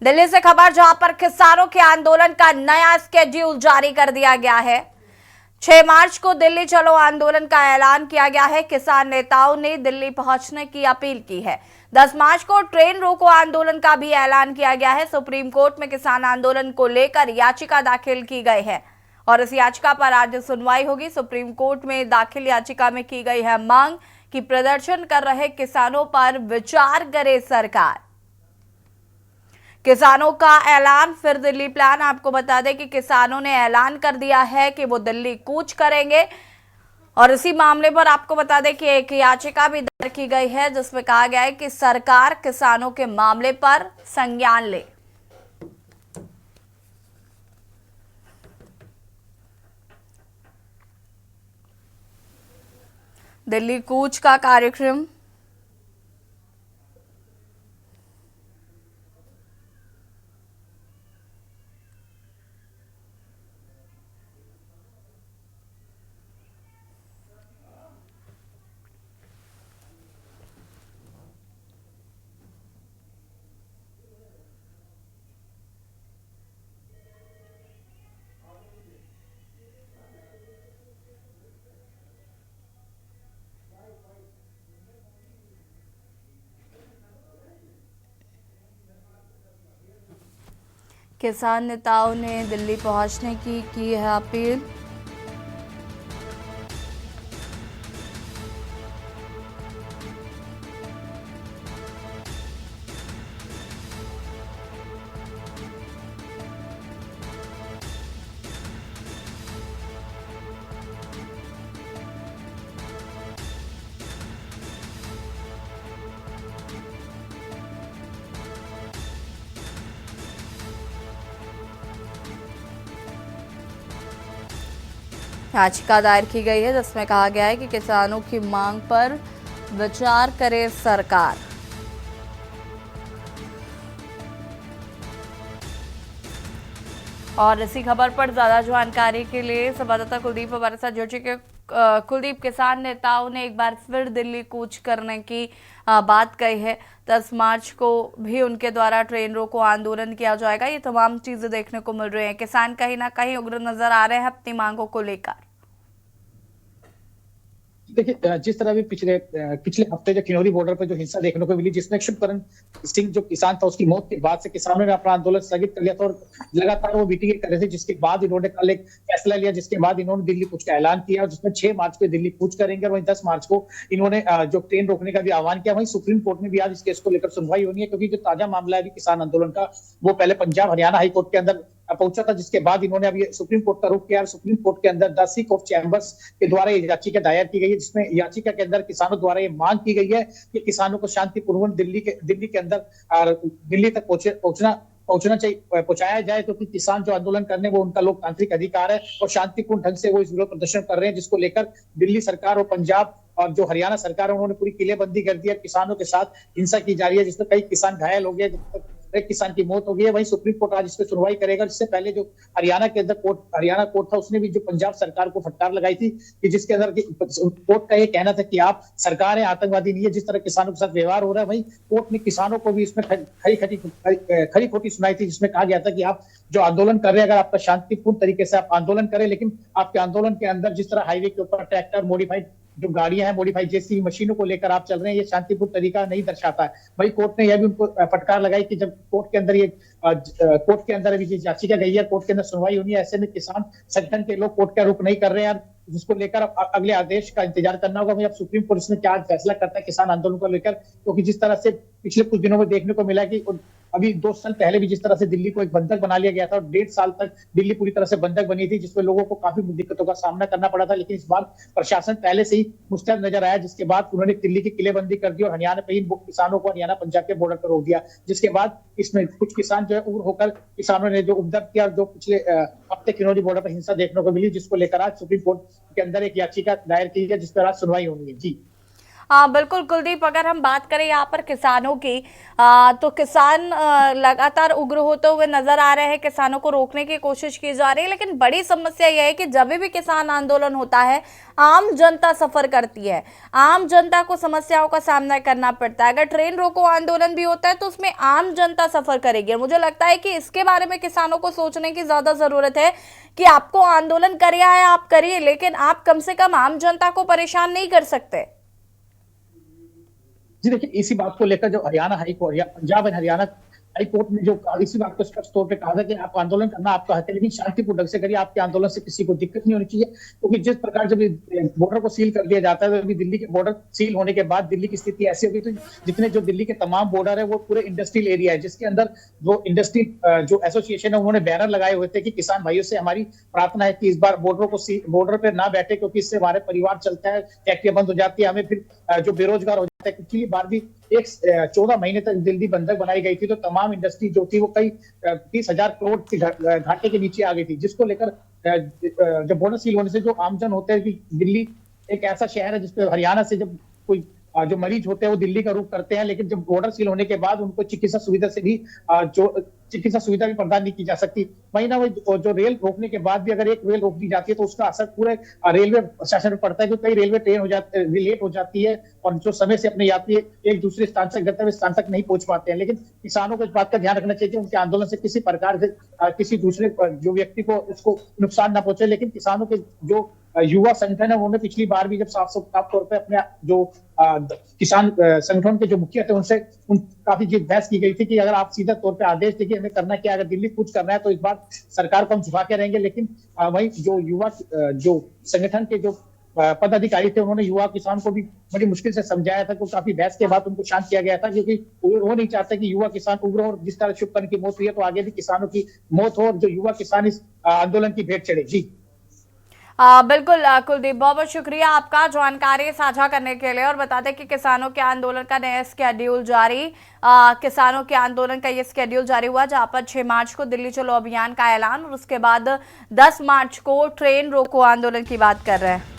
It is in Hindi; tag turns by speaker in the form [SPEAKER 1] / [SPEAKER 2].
[SPEAKER 1] दिल्ली से खबर, जहां पर किसानों के आंदोलन का नया स्केड्यूल जारी कर दिया गया है। 6 मार्च को दिल्ली चलो आंदोलन का ऐलान किया गया है। किसान नेताओं ने दिल्ली पहुंचने की अपील की है। 10 मार्च को ट्रेन रोको आंदोलन का भी ऐलान किया गया है। सुप्रीम कोर्ट में किसान आंदोलन को लेकर याचिका दाखिल की गई है और इस याचिका पर आज सुनवाई होगी। सुप्रीम कोर्ट में दाखिल याचिका में की गई है मांग कि प्रदर्शन कर रहे किसानों पर विचार करे सरकार। किसानों का ऐलान, फिर दिल्ली प्लान। आपको बता दें कि किसानों ने ऐलान कर दिया है कि वो दिल्ली कूच करेंगे और इसी मामले पर आपको बता दें कि एक याचिका भी दायर की गई है जिसमें कहा गया है कि सरकार किसानों के मामले पर संज्ञान ले। दिल्ली कूच का कार्यक्रम किसान नेताओं ने दिल्ली पहुंचने की है अपील। याचिका दायर की गई है जिसमें कहा गया है कि किसानों की मांग पर विचार करे सरकार। और इसी खबर पर ज्यादा जानकारी के लिए संवाददाता कुलदीप हमारे साथ जुड़ चुके। कुलदीप, किसान नेताओं ने एक बार फिर दिल्ली कूच करने की बात कही है। 10 मार्च को भी उनके द्वारा ट्रेन रोको आंदोलन किया जाएगा। ये तमाम चीजें देखने को मिल रही हैं। किसान कहीं ना कहीं उग्र नजर आ रहे हैं अपनी मांगों को लेकर।
[SPEAKER 2] देखिए, जिस तरह भी पिछले हफ्ते जो किन्नौरी बॉर्डर पर जो हिंसा देखने को मिली, जिसमें शुभकरण सिंह जो किसान था, उसकी मौत के बाद से किसानों ने अपना आंदोलन स्थगित कर लिया था और लगातार वो मीटिंग कर रहे थे। जिसके बाद इन्होंने कल एक फैसला लिया, जिसके बाद इन्होंने दिल्ली कूच का ऐलान किया, जिसमें 6 मार्च को दिल्ली कूच करेंगे और वहीं 10 मार्च को इन्होंने जो ट्रेन रोकने का भी आह्वान किया। वहीं सुप्रीम कोर्ट में भी आज इस केस को लेकर सुनवाई होनी है, क्योंकि जो ताजा मामला है किसान आंदोलन का, वो पहले पंजाब हरियाणा हाईकोर्ट के अंदर पहुंचा था, जिसके बाद इन्होंने अभी सुप्रीम कोर्ट का रुख किया। सुप्रीम कोर्ट के अंदर द सिक ऑफ चैम्बर्स के द्वारा ये याचिका दायर की गई है, जिसमें याचिका के अंदर किसानों द्वारा ये मांग की गई है कि किसानों को शांतिपूर्वक दिल्ली के अंदर दिल्ली तक पहुंचाया जाए, क्योंकि किसान जो आंदोलन करने वो उनका लोकतांत्रिक अधिकार है और शांतिपूर्ण ढंग से वो इस विरोध प्रदर्शन कर रहे हैं, जिसको लेकर दिल्ली सरकार और पंजाब और जो हरियाणा सरकार है उन्होंने पूरी किलेबंदी कर दी है। किसानों के साथ हिंसा की जा रही है, जिसमें कई किसान घायल हो गए, एक किसान की मौत हो गई है। वहीं सुप्रीम कोर्ट आज इस पर सुनवाई करेगा। इससे पहले जो हरियाणा के अंदर हरियाणा कोर्ट था, उसने भी जो पंजाब सरकार को फटकार लगाई थी कि जिसके अंदर कोर्ट का ये कहना था कि आप सरकार है, आतंकवादी नहीं है। जिस तरह किसानों के साथ व्यवहार हो रहा है, वहीं कोर्ट ने किसानों को भी इसमें खरी खोटी सुनाई थी, जिसमें कहा गया था कि आप जो आंदोलन कर रहे हैं, अगर आपका शांतिपूर्ण तरीके से आप आंदोलन करें, लेकिन आपके आंदोलन के अंदर जिस तरह हाईवे के ऊपर ट्रैक्टर, मॉडिफाइड जो गाड़ियां हैं, मॉडिफाइड जेसीबी मशीनों को लेकर आप चल रहे हैं, ये शांतिपूर्ण तरीका नहीं दर्शाता है। वही कोर्ट ने यह भी उनको फटकार लगाई कि जब कोर्ट के अंदर अभी याचिका गई है, कोर्ट के अंदर सुनवाई होनी है, ऐसे में किसान संगठन के लोग कोर्ट का रुख नहीं कर रहे हैं, जिसको लेकर अब अगले आदेश का इंतजार करना होगा। वही अब सुप्रीम कोर्ट इसमें क्या फैसला करता है किसान आंदोलन को लेकर, क्योंकि जिस तरह से पिछले कुछ दिनों में देखने को मिला कि अभी 2 साल पहले भी जिस तरह से दिल्ली को एक बंधक बना लिया गया था और 1.5 साल तक दिल्ली पूरी तरह से बंधक बनी थी, जिसमें लोगों को काफी दिक्कतों का सामना करना पड़ा था। लेकिन इस बार प्रशासन पहले से ही मुस्तैद नजर आया, जिसके बाद उन्होंने दिल्ली की किलेबंदी कर दी और हरियाणा पे ही किसानों को हरियाणा पंजाब के बॉर्डर पर रोक दिया। जिसके बाद इसमें कुछ किसान जो है उग्र होकर किसानों ने जो उपद्रव किया, जो पिछले हफ्ते किन्नौरी बॉर्डर पर हिंसा देखने को मिली, जिसको लेकर आज सुप्रीम कोर्ट के अंदर एक याचिका दायर की है, जिस पर आज सुनवाई होनी है। जी,
[SPEAKER 1] बिल्कुल कुलदीप, अगर हम बात करें यहाँ पर किसानों की, तो किसान लगातार उग्र होते हुए नजर आ रहे हैं। किसानों को रोकने की कोशिश की जा रही है, लेकिन बड़ी समस्या यह है कि जब भी किसान आंदोलन होता है आम जनता सफर करती है, आम जनता को समस्याओं का सामना करना पड़ता है। अगर ट्रेन रोको आंदोलन भी होता है तो उसमें आम जनता सफर करेगी। मुझे लगता है कि इसके बारे में किसानों को सोचने की ज्यादा जरूरत है कि आपको आंदोलन करना है आप करिए, लेकिन आप कम से कम आम जनता को परेशान नहीं कर सकते।
[SPEAKER 2] जी देखिए, इसी बात को लेकर जो हरियाणा हाई कोर्ट या Punjab and Haryana high court ने जो इसी बात को स्पष्ट तौर पे कहा था कि आप आंदोलन करना आपका हक है, लेकिन शांतिपूर्ण ढंग से करिए, आपके आंदोलन से किसी को दिक्कत नहीं होनी चाहिए। क्योंकि जिस प्रकार जब बॉर्डर को सील कर दिया जाता है, अभी दिल्ली के बॉर्डर सील होने के बाद दिल्ली की स्थिति ऐसी होगी, तो जितने जो दिल्ली के तमाम बॉर्डर है वो पूरे इंडस्ट्रियल एरिया है, जिसके अंदर जो इंडस्ट्री जो एसोसिएशन है उन्होंने बैनर लगाए हुए थे कि किसान भाइयों से हमारी प्रार्थना है कि इस बार बॉर्डर पर ना बैठे, क्योंकि इससे हमारे परिवार चलता है, फैक्ट्रियां बंद हो जाती है, हमें फिर जो बेरोजगार हो जाता है। पिछली बार भी 14 महीने तक दिल्ली बंधक बनाई गई थी, तो तमाम इंडस्ट्री जो थी वो कई 30,000 करोड़ के घाटे के नीचे आ गई थी, जिसको लेकर जब बॉर्डर सील होने से जो आमजन होते हैं कि दिल्ली एक ऐसा शहर है जिसपे हरियाणा से जब कोई जो मरीज होते हैं वो दिल्ली का रुख करते हैं, लेकिन जब बॉर्डर सील होने के बाद उनको चिकित्सा सुविधा से भी जो चिकित्सा सुविधा भी प्रदान नहीं की जा सकती। वहीं ना वो जो रेल रोकने के बाद भी अगर एक रेल रोक दी जाती है तो उसका असर पूरे रेलवे प्रशासन पर पड़ता है, क्योंकि कई रेलवे ट्रेन लेट हो जाती है और जो समय से अपने यात्री एक दूसरे स्थान से गंतव्य स्थान तक नहीं पहुंच पाते हैं। लेकिन किसानों को इस बात का ध्यान रखना चाहिए कि उनके आंदोलन से किसी प्रकार से किसी दूसरे जो व्यक्ति को उसको नुकसान ना पहुंचे। लेकिन किसानों के जो युवा संगठन है उन्होंने पिछली बार भी जब साफ तौर पर अपने जो किसान संगठन के जो मुखिया थे उनसे काफी बहस की गई थी कि अगर आप सीधा तौर पे आदेश दें कि हमें करना क्या, अगर दिल्ली कुछ करना है तो इस बार सरकार को हम झुका के रहेंगे। लेकिन वही जो युवा जो संगठन के जो पदाधिकारी थे उन्होंने युवा किसान को भी बड़ी मुश्किल से समझाया था, तो काफी बहस के बाद उनको शांत किया गया था, क्योंकि वो नहीं चाहते कि युवा किसान उग्र हो। जिस तरह शुभकर्ण की मौत हुई है तो आगे भी किसानों की मौत हो और जो युवा किसान इस आंदोलन की भेंट चढ़े। जी
[SPEAKER 1] बिल्कुल कुलदीप, बहुत बहुत शुक्रिया आपका जानकारी साझा करने के लिए। और बता दें कि किसानों के आंदोलन का नया स्केड्यूल जारी, किसानों के आंदोलन का ये स्केड्यूल जारी हुआ, जहां पर 6 मार्च को दिल्ली चलो अभियान का ऐलान और उसके बाद 10 मार्च को ट्रेन रोको आंदोलन की बात कर रहे हैं।